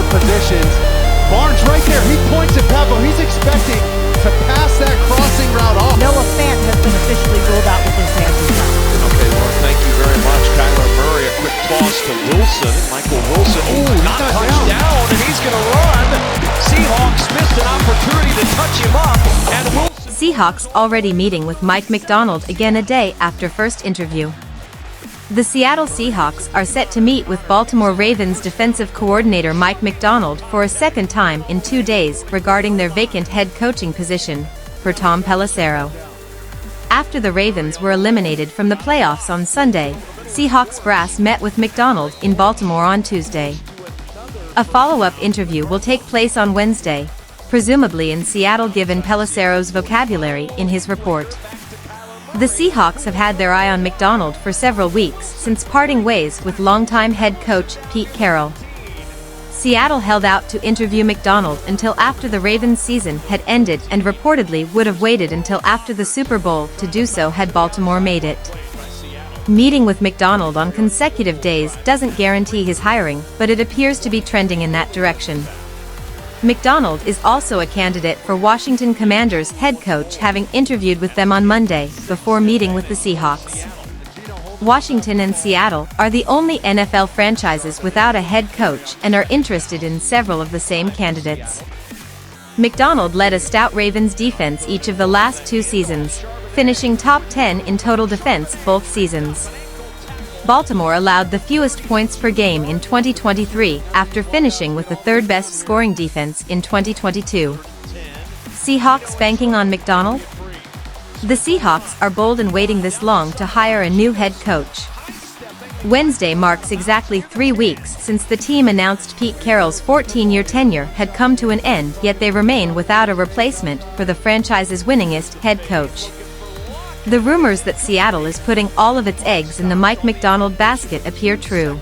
positions. Barnes right there, he points at Pablo. He's expecting to pass that crossing route off. Noah Fant has been officially ruled out with his hands. Okay, Laura, thank you very much. Kyler Murray, a quick toss to Wilson. Michael Wilson, not touched down, and he's going to run. Seahawks missed an opportunity to touch him up, and Wilson. Seahawks already meeting with Mike Macdonald again a day after first interview. The Seattle Seahawks are set to meet with Baltimore Ravens defensive coordinator Mike Macdonald for a second time in 2 days regarding their vacant head coaching position for Tom Pelissero. After the Ravens were eliminated from the playoffs on Sunday, Seahawks brass met with Macdonald in Baltimore on Tuesday. A follow-up interview will take place on Wednesday, presumably in Seattle given Pelissero's vocabulary in his report. The Seahawks have had their eye on Macdonald for several weeks since parting ways with longtime head coach Pete Carroll. Seattle held out to interview Macdonald until after the Ravens season had ended and reportedly would have waited until after the Super Bowl to do so had Baltimore made it. Meeting with Macdonald on consecutive days doesn't guarantee his hiring, but it appears to be trending in that direction. Macdonald is also a candidate for Washington Commanders head coach, having interviewed with them on Monday before meeting with the Seahawks. Washington and Seattle are the only NFL franchises without a head coach and are interested in several of the same candidates. Macdonald led a stout Ravens defense each of the last 2 seasons, finishing top 10 in total defense both seasons. Baltimore allowed the fewest points per game in 2023 after finishing with the 3rd best scoring defense in 2022. Seahawks banking on Macdonald? The Seahawks are bold in waiting this long to hire a new head coach. Wednesday marks exactly 3 weeks since the team announced Pete Carroll's 14-year tenure had come to an end, yet they remain without a replacement for the franchise's winningest head coach. The rumors that Seattle is putting all of its eggs in the Mike Macdonald basket appear true.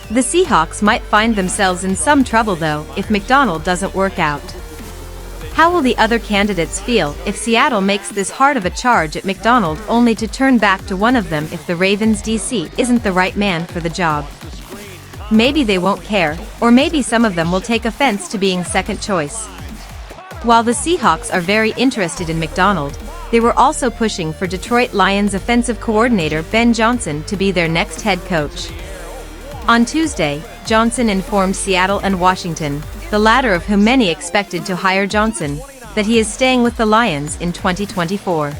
The Seahawks might find themselves in some trouble though if Macdonald doesn't work out. How will the other candidates feel if Seattle makes this hard of a charge at Macdonald only to turn back to one of them if the Ravens DC isn't the right man for the job? Maybe they won't care, or maybe some of them will take offense to being second choice. While the Seahawks are very interested in Macdonald, they were also pushing for Detroit Lions offensive coordinator Ben Johnson to be their next head coach. On Tuesday, Johnson informed Seattle and Washington, the latter of whom many expected to hire Johnson, that he is staying with the Lions in 2024.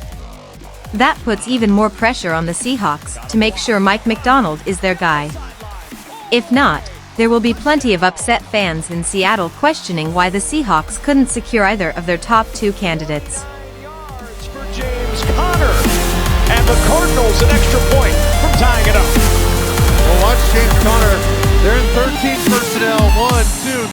That puts even more pressure on the Seahawks to make sure Mike Macdonald is their guy. If not, there will be plenty of upset fans in Seattle questioning why the Seahawks couldn't secure either of their top 2 candidates. James Conner, and the Cardinals an extra point from tying it up.